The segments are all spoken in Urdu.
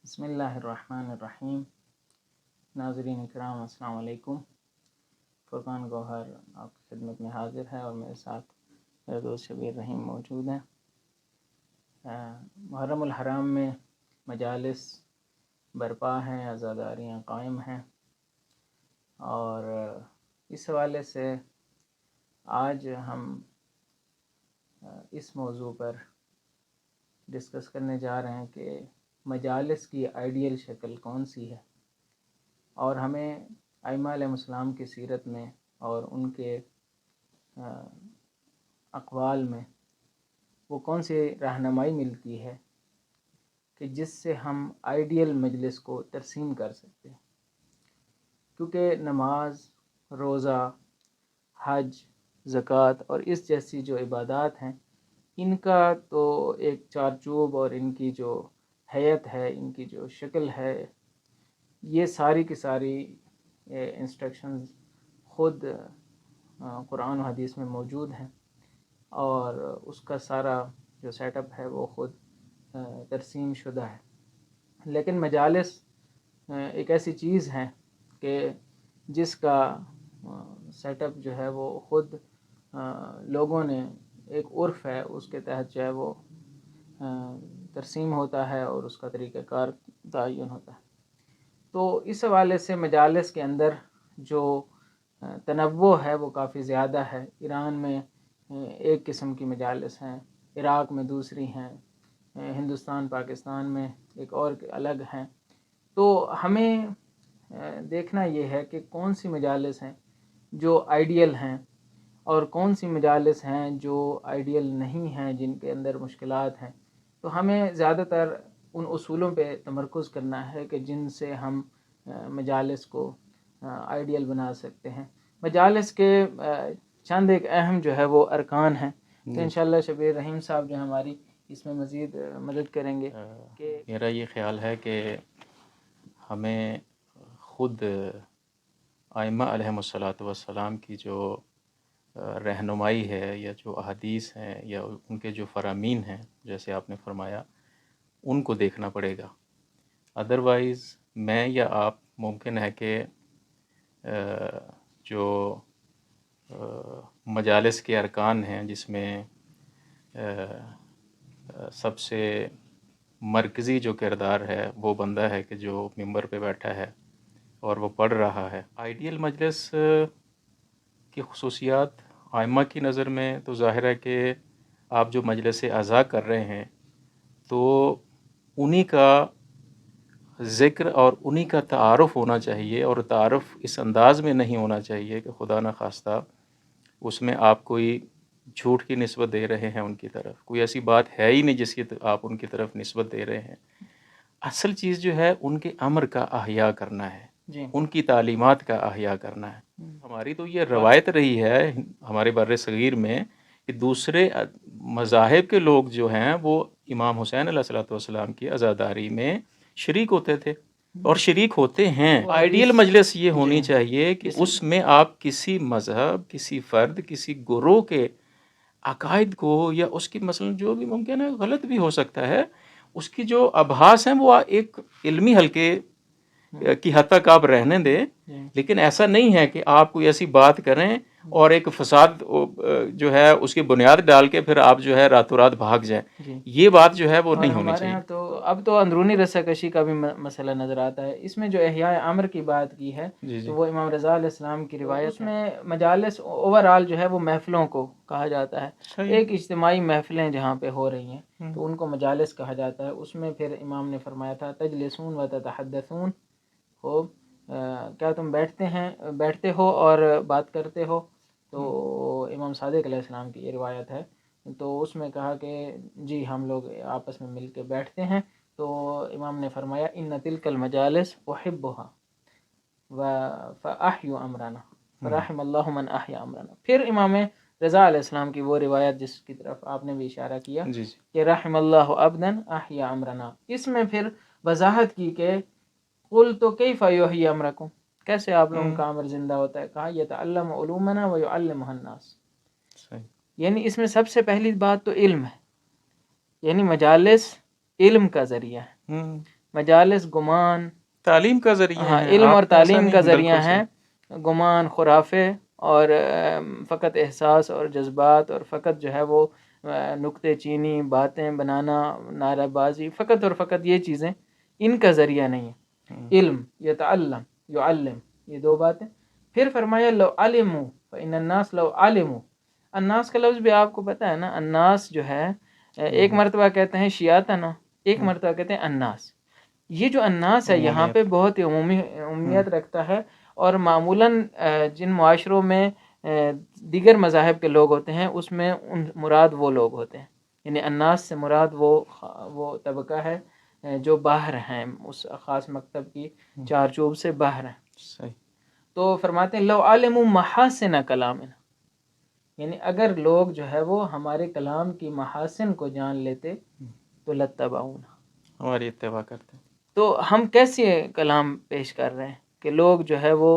بسم اللہ الرحمن الرحیم۔ ناظرین اکرام السلام علیکم۔ فرقان گوہر آپ کی خدمت میں حاضر ہے اور میرے ساتھ میرے دوست شبیر رحیم موجود ہیں۔ محرم الحرام میں مجالس برپا ہیں، عزاداریاں قائم ہیں، اور اس حوالے سے آج ہم اس موضوع پر ڈسکس کرنے جا رہے ہیں کہ مجالس کی آئیڈیل شکل کون سی ہے، اور ہمیں ائمہ علیہ السلام کی سیرت میں اور ان کے اقوال میں وہ کون سی رہنمائی ملتی ہے کہ جس سے ہم آئیڈیل مجلس کو ترسیم کر سکتے ہیں۔ کیونکہ نماز، روزہ، حج، زکوٰۃ اور اس جیسی جو عبادات ہیں، ان کا تو ایک چارچوب اور ان کی جو حیت ہے، ان کی جو شکل ہے، یہ ساری کی ساری انسٹرکشنز خود قرآن و حدیث میں موجود ہیں، اور اس کا سارا جو سیٹ اپ ہے وہ خود ترسیم شدہ ہے۔ لیکن مجالس ایک ایسی چیز ہے کہ جس کا سیٹ اپ جو ہے وہ خود لوگوں نے ایک عرف ہے، اس کے تحت جو ہے وہ ترسیم ہوتا ہے اور اس کا طریقہ کار تعین ہوتا ہے۔ تو اس حوالے سے مجالس کے اندر جو تنوع ہے وہ کافی زیادہ ہے۔ ایران میں ایک قسم کی مجالس ہیں، عراق میں دوسری ہیں، ہندوستان پاکستان میں ایک اور الگ ہیں۔ تو ہمیں دیکھنا یہ ہے کہ کون سی مجالس ہیں جو آئیڈیل ہیں اور کون سی مجالس ہیں جو آئیڈیل نہیں ہیں، جن کے اندر مشکلات ہیں۔ تو ہمیں زیادہ تر ان اصولوں پہ تمرکز کرنا ہے کہ جن سے ہم مجالس کو آئیڈیل بنا سکتے ہیں۔ مجالس کے چند ایک اہم جو ہے وہ ارکان ہیں، تو انشاءاللہ شبیر رحیم صاحب جو ہماری اس میں مزید مدد کریں گے۔ میرا یہ خیال ہے کہ ہمیں خود ائمہ علیہم الصلاۃ والسلام کی جو رہنمائی ہے، یا جو احادیث ہیں، یا ان کے جو فرامین ہیں، جیسے آپ نے فرمایا، ان کو دیکھنا پڑے گا۔ ادروائز میں یا آپ ممکن ہے کہ جو مجالس کے ارکان ہیں، جس میں سب سے مرکزی جو کردار ہے وہ بندہ ہے کہ جو ممبر پہ بیٹھا ہے اور وہ پڑھ رہا ہے۔ آئیڈیل مجلس کی خصوصیات ائمہ کی نظر میں تو ظاہر ہے کہ آپ جو مجلس اعضاء کر رہے ہیں تو انہی کا ذکر اور انہی کا تعارف ہونا چاہیے، اور تعارف اس انداز میں نہیں ہونا چاہیے کہ خدا نخواستہ اس میں آپ کوئی جھوٹ کی نسبت دے رہے ہیں ان کی طرف۔ کوئی ایسی بات ہے ہی نہیں جس کی آپ ان کی طرف نسبت دے رہے ہیں۔ اصل چیز جو ہے ان کے امر کا احیاء کرنا ہے، ان کی تعلیمات کا احیاء کرنا ہے۔ ہماری تو یہ روایت رہی ہے ہمارے بر صغیر میں کہ دوسرے مذاہب کے لوگ جو ہیں وہ امام حسین علیہ الصلوۃ والسلام کی عزاداری میں شریک ہوتے تھے اور شریک ہوتے ہیں۔ آئیڈیل مجلس یہ ہونی چاہیے کہ اس میں آپ کسی مذہب، کسی فرد، کسی گروہ کے عقائد کو، یا اس کی مثلا جو بھی ممکن ہے غلط بھی ہو سکتا ہے، اس کی جو ابحاث ہیں وہ ایک علمی حلقے کی حد تک آپ رہنے دیں، لیکن ایسا نہیں ہے کہ آپ کوئی ایسی بات کریں اور ایک فساد جو ہے اس کی بنیاد ڈال کے پھر آپ جو ہے راتوں رات بھاگ جائیں۔ یہ بات جو ہے وہ نہیں ہونی چاہیے۔ ہمارے تو اب تو اندرونی رسہ کشی کا بھی مسئلہ نظر آتا ہے۔ اس میں جو احیاء امر کی بات کی ہے تو وہ امام رضا علیہ السلام کی روایت، اس میں مجالس اوورآل جو ہے وہ محفلوں کو کہا جاتا ہے۔ ایک اجتماعی محفلیں جہاں پہ ہو رہی ہیں تو ان کو مجالس کہا جاتا ہے۔ اس میں پھر امام نے فرمایا تھا تجلسون و تتحدثون، ہو کیا تم بیٹھتے ہو اور بات کرتے ہو؟ تو امام صادق علیہ السلام کی یہ روایت ہے۔ تو اس میں کہا کہ جی ہم لوگ آپس میں مل کے بیٹھتے ہیں۔ تو امام نے فرمایا ان تلک المجالس احبها فاحیوا امرنا فرحم اللہ من احیا امرنا۔ پھر امام رضا علیہ السلام کی وہ روایت جس کی طرف آپ نے بھی اشارہ کیا کہ رحم اللہ عبدا احیا امرنا، اس میں پھر وضاحت کی کہ قلت کیف یحیی امرکم، کیسے آپ لوگوں کا امر زندہ ہوتا ہے؟ کہا یتعلم علومنا ویعلمها الناس۔ یعنی اس میں سب سے پہلی بات تو علم ہے، یعنی مجالس علم کا ذریعہ ہے۔ مجالس گمان، تعلیم کا ذریعہ ہاں ہے، علم اور آپ نے ایسا تعلیم کا نہیں، ذریعہ بالکل ہیں، صحیح۔ گمان، خرافے اور فقط احساس اور جذبات اور فقط جو ہے وہ نکتے چینی باتیں بنانا، نعرہ بازی، فقط اور فقط یہ چیزیں ان کا ذریعہ نہیں ہے۔ علم، یتعلم، یعلم، یہ دو باتیں۔ پھر فرمایا لو علموا فإن الناس لو علموا، الناس کا لفظ بھی آپ کو پتہ ہے نا، الناس جو ہے ایک مرتبہ کہتے ہیں شیعتنا، ایک مرتبہ کہتے ہیں الناس۔ یہ جو الناس ہے یہاں پہ عمومیت۔ بہت ہی عمومیت رکھتا ہے، اور معمولاً جن معاشروں میں دیگر مذاہب کے لوگ ہوتے ہیں اس میں مراد وہ لوگ ہوتے ہیں، یعنی الناس سے مراد وہ طبقہ ہے جو باہر ہیں، اس خاص مکتب کی چارچوب سے باہر ہیں۔ صحیح۔ تو فرماتے ہیں لو علموا محاسن کلامنا، یعنی اگر لوگ جو ہے وہ ہمارے کلام کی محاسن کو جان لیتے تو لتبعونا، ہماری اتباع کرتے ہیں۔ تو ہم کیسے کلام پیش کر رہے ہیں کہ لوگ جو ہے وہ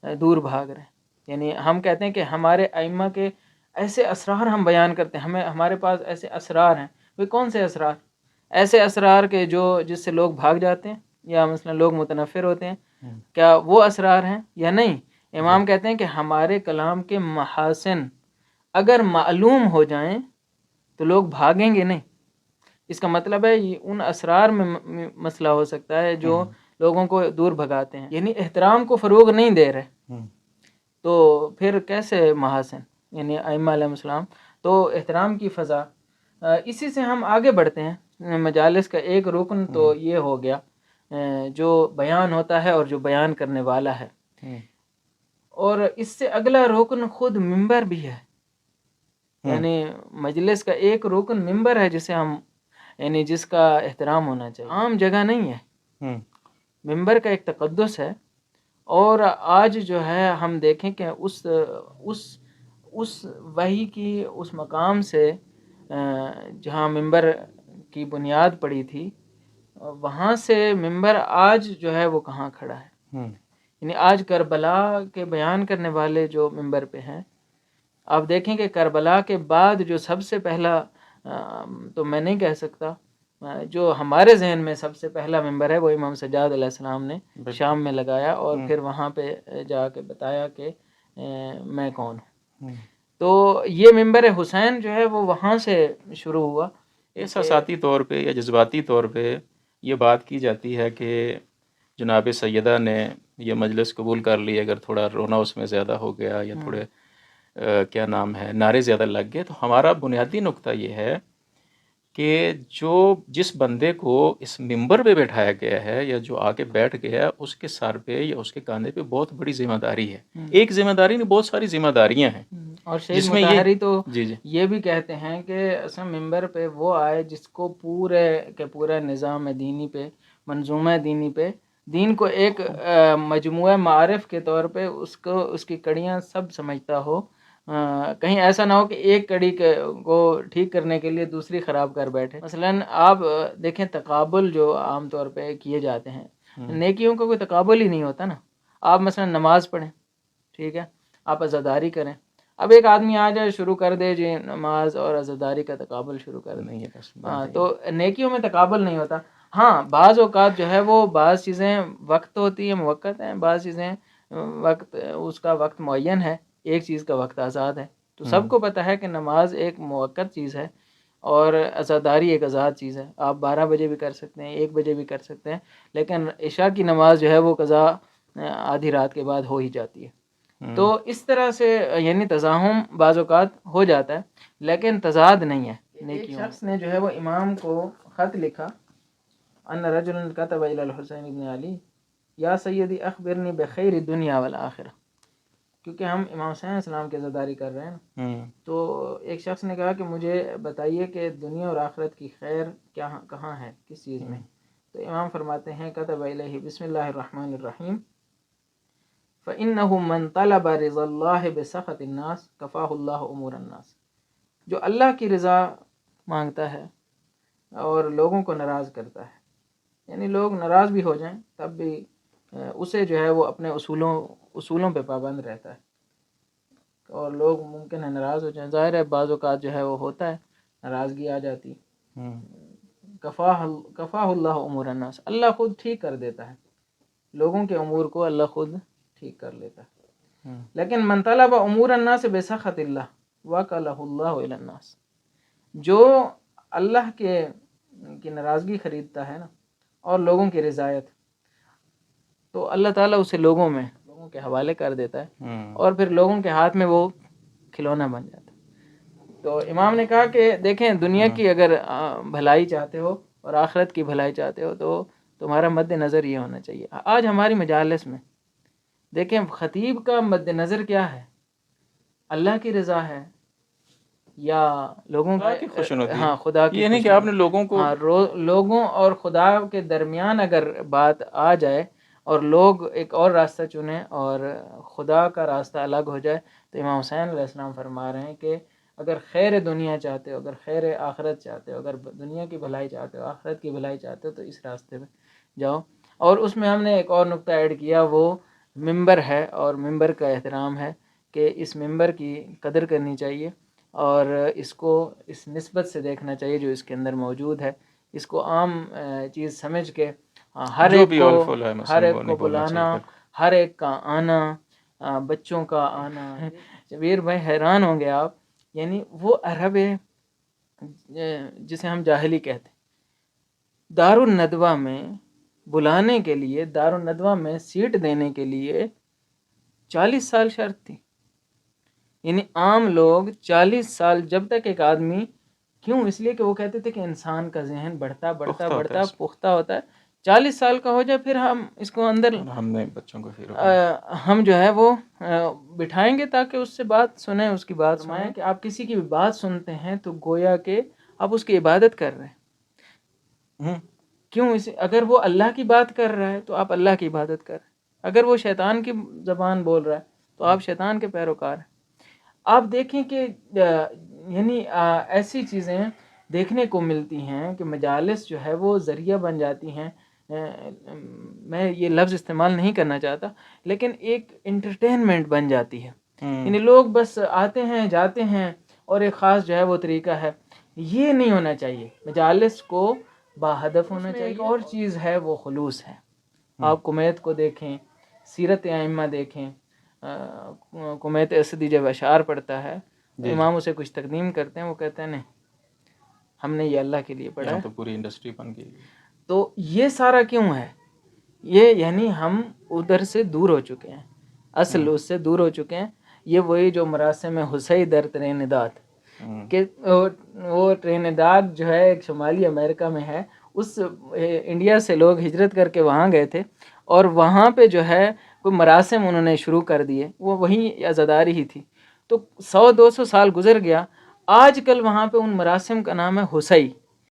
دور بھاگ رہے ہیں؟ یعنی ہم کہتے ہیں کہ ہمارے ائمہ کے ایسے اسرار ہم بیان کرتے ہیں، ہمارے پاس ایسے اسرار ہیں۔ وہ کون سے اسرار؟ ایسے اسرار کے جس سے لوگ بھاگ جاتے ہیں یا مثلا لوگ متنفر ہوتے ہیں، کیا وہ اسرار ہیں یا نہیں؟ امام کہتے ہیں کہ ہمارے کلام کے محاسن اگر معلوم ہو جائیں تو لوگ بھاگیں گے نہیں۔ اس کا مطلب ہے یہ ان اسرار میں مسئلہ ہو سکتا ہے جو لوگوں کو دور بھگاتے ہیں، یعنی احترام کو فروغ نہیں دے رہے، تو پھر کیسے محاسن؟ یعنی ائمہ علیہ السلام تو احترام کی فضا۔ اسی سے ہم آگے بڑھتے ہیں، مجالس کا ایک رکن تو یہ ہو گیا جو بیان ہوتا ہے اور جو بیان کرنے والا ہے، اور اس سے اگلا رکن خود ممبر بھی ہے، یعنی مجلس کا ایک رکن ممبر ہے جسے ہم یعنی جس کا احترام ہونا چاہیے، عام جگہ نہیں ہے۔ ممبر کا ایک تقدس ہے، اور آج جو ہے ہم دیکھیں کہ اس وحی کی اس مقام سے جہاں ممبر کی بنیاد پڑی تھی، وہاں سے ممبر آج جو ہے وہ کہاں کھڑا ہے؟ یعنی آج کربلا کے بیان کرنے والے جو ممبر پہ ہیں، آپ دیکھیں کہ کربلا کے بعد جو سب سے پہلا تو میں نہیں کہہ سکتا، جو ہمارے ذہن میں سب سے پہلا ممبر ہے وہ امام سجاد علیہ السلام نے شام میں لگایا، اور پھر وہاں پہ جا کے بتایا کہ میں کون ہوں۔ تو یہ ممبر حسین جو ہے وہ وہاں سے شروع ہوا۔ احساساتی طور پہ یا جذباتی طور پہ یہ بات کی جاتی ہے کہ جناب سیدہ نے یہ مجلس قبول کر لی، اگر تھوڑا رونا اس میں زیادہ ہو گیا یا تھوڑے کیا نام ہے نعرے زیادہ لگ گئے، تو ہمارا بنیادی نقطہ یہ ہے کہ جس بندے کو اس ممبر پہ بیٹھایا گیا ہے یا جو آ کے بیٹھ گیا، اس کے سر پہ یا اس کے کاندھے پہ بہت بڑی ذمہ داری ہے۔ ایک ذمہ داری نہیں، بہت ساری ذمہ داریاں ہیں، اور شہید جس میں مطہری تو جی یہ بھی کہتے ہیں کہ اصل ممبر پہ وہ آئے جس کو پورے کے پورا نظام دینی پہ، منظومہ دینی پہ، دین کو ایک مجموعہ معارف کے طور پہ اس کی کڑیاں سب سمجھتا ہو، کہیں ایسا نہ ہو کہ ایک کڑی کو ٹھیک کرنے کے لیے دوسری خراب کر بیٹھے۔ مثلاً آپ دیکھیں تقابل جو عام طور پہ کیے جاتے ہیں، نیکیوں کا کوئی تقابل ہی نہیں ہوتا نا۔ آپ مثلاً نماز پڑھیں، ٹھیک ہے، آپ عزاداری کریں، اب ایک آدمی آ جائے شروع کر دے جی نماز اور عزاداری کا تقابل شروع کر دے، تو نیکیوں میں تقابل نہیں ہوتا۔ ہاں بعض اوقات جو ہے وہ بعض چیزیں وقت ہوتی ہیں، موقت ہیں، بعض چیزیں وقت اس کا وقت معین ہے، ایک چیز کا وقت آزاد ہے۔ تو سب کو پتہ ہے کہ نماز ایک موقت چیز ہے اور عزاداری ایک آزاد چیز ہے۔ آپ 12 بجے بھی کر سکتے ہیں، 1 بجے بھی کر سکتے ہیں، لیکن عشاء کی نماز جو ہے وہ قضا آدھی رات کے بعد ہو ہی جاتی ہے۔ تو اس طرح سے یعنی تزاحم بعض اوقات ہو جاتا ہے، لیکن تضاد نہیں ہے۔ ایک شخص نے جو ہے وہ امام کو خط لکھا، ان رجل کتب الی الحسین ابن علی یا سیدی اخبرنی بخیر الدنیا والآخرہ، کیونکہ ہم امام حسین علیہ السلام کی عزاداری کر رہے ہیں نا، تو ایک شخص نے کہا کہ مجھے بتائیے کہ دنیا اور آخرت کی خیر کہاں ہے، کس چیز میں؟ تو امام فرماتے ہیں کتب الیہ بسم اللہ الرحمن الرحیم فَإِنَّهُ مَنْ طَلَبَ رِضَى اللَّهِ بِسَخَطِ النَّاسِ كَفَاهُ اللَّهُ أُمُورَ النَّاسِ، جو اللہ کی رضا مانگتا ہے اور لوگوں کو ناراض کرتا ہے، یعنی لوگ ناراض بھی ہو جائیں تب بھی اسے جو ہے وہ اپنے اصولوں پہ پابند رہتا ہے، اور لوگ ممکن ہے ناراض ہو جائیں، ظاہر ہے بعض اوقات جو ہے وہ ہوتا ہے، ناراضگی آ جاتی، کفاہ اللہ امور الناس، اللہ خود ٹھیک کر دیتا ہے لوگوں کے امور کو، اللہ خود ٹھیک کر لیتا ہے. لیکن من طلب امور الناس بسخط اللہ وکلہ اللہ الی الناس، جو اللہ کی ناراضگی خریدتا ہے نا اور لوگوں کی رضایت، تو اللہ تعالیٰ اسے لوگوں کے حوالے کر دیتا ہے اور پھر لوگوں کے ہاتھ میں وہ کھلونا بن جاتا ہے. تو امام نے کہا کہ دیکھیں، دنیا کی اگر بھلائی چاہتے ہو اور آخرت کی بھلائی چاہتے ہو تو تمہارا مد نظر یہ ہونا چاہیے. آج ہماری مجالس میں دیکھیں خطیب کا مد نظر کیا ہے، اللہ کی رضا ہے یا لوگوں کی خوشنودی؟ ہاں، خدا کی یہ نہیں کہ آپ نے لوگوں کو، ہاں، لوگوں اور خدا کے درمیان اگر بات آ جائے اور لوگ ایک اور راستہ چنیں اور خدا کا راستہ الگ ہو جائے، تو امام حسین علیہ السلام فرما رہے ہیں کہ اگر خیر دنیا چاہتے ہو، اگر خیر آخرت چاہتے ہو، اگر دنیا کی بھلائی چاہتے ہو، آخرت کی بھلائی چاہتے ہو، تو اس راستے میں جاؤ. اور اس میں ہم نے ایک اور نقطہ ایڈ کیا، وہ ممبر ہے اور ممبر کا احترام ہے کہ اس ممبر کی قدر کرنی چاہیے اور اس کو اس نسبت سے دیکھنا چاہیے جو اس کے اندر موجود ہے. اس کو عام چیز سمجھ کے ہر ایک کو بلانا، ہر ایک کا آنا، بچوں کا آنا. شبیر بھائی حیران ہوں گے آپ، یعنی وہ عرب ہے جسے ہم جاہلی کہتے ہیں، دارالندوہ میں بلانے کے لیے، دارالندوہ میں سیٹ دینے کے لیے 40 سال شرط تھی. یعنی عام لوگ 40 سال، جب تک ایک آدمی، کیوں؟ اس لیے کہ وہ کہتے تھے کہ انسان کا ذہن بڑھتا پختہ ہوتا ہے، 40 سال کا ہو جائے پھر ہم اس کو اندر، ہم نے بچوں کو پھر ہم جو ہے وہ بٹھائیں گے تاکہ اس سے بات سنیں، اس کی بات سنیں. کہ آپ کسی کی بھی بات سنتے ہیں تو گویا کہ آپ اس کی عبادت کر رہے ہیں. کیوں؟ اگر وہ اللہ کی بات کر رہا ہے تو آپ اللہ کی عبادت کر رہے ہیں، اگر وہ شیطان کی زبان بول رہا ہے تو آپ شیطان کے پیروکار ہیں. آپ دیکھیں کہ یعنی ایسی چیزیں دیکھنے کو ملتی ہیں کہ مجالس جو ہے وہ ذریعہ بن جاتی ہیں. میں یہ لفظ استعمال نہیں کرنا چاہتا، لیکن ایک انٹرٹینمنٹ بن جاتی ہے. یعنی لوگ بس آتے ہیں جاتے ہیں اور ایک خاص جو ہے وہ طریقہ ہے. یہ نہیں ہونا چاہیے. مجالس کو باہدف ہونا چاہیے. ایک اور چیز ہے وہ خلوص ہے. آپ کمیت کو دیکھیں، سیرت ائمہ دیکھیں. کمیت اسدی جب اشعار پڑھتا ہے تو امام اسے کچھ تقدیم کرتے ہیں، وہ کہتے ہیں نہیں، ہم نے یہ اللہ کے لیے پڑھا ہے. تو پوری انڈسٹری بن گئی. تو یہ سارا کیوں ہے؟ یہ یعنی ہم ادھر سے دور ہو چکے ہیں، اصل اس سے دور ہو چکے ہیں. یہ وہی جو مراسم حسین در ترینیداد، کہ وہ ترینیداد جو ہے ایک شمالی امریکہ میں ہے، اس انڈیا سے لوگ ہجرت کر کے وہاں گئے تھے اور وہاں پہ جو ہے کوئی مراسم انہوں نے شروع کر دیے. وہ وہیں عزاداری ہی تھی. تو 100-200 سال گزر گیا، آج کل وہاں پہ ان مراسم کا نام ہے حسین.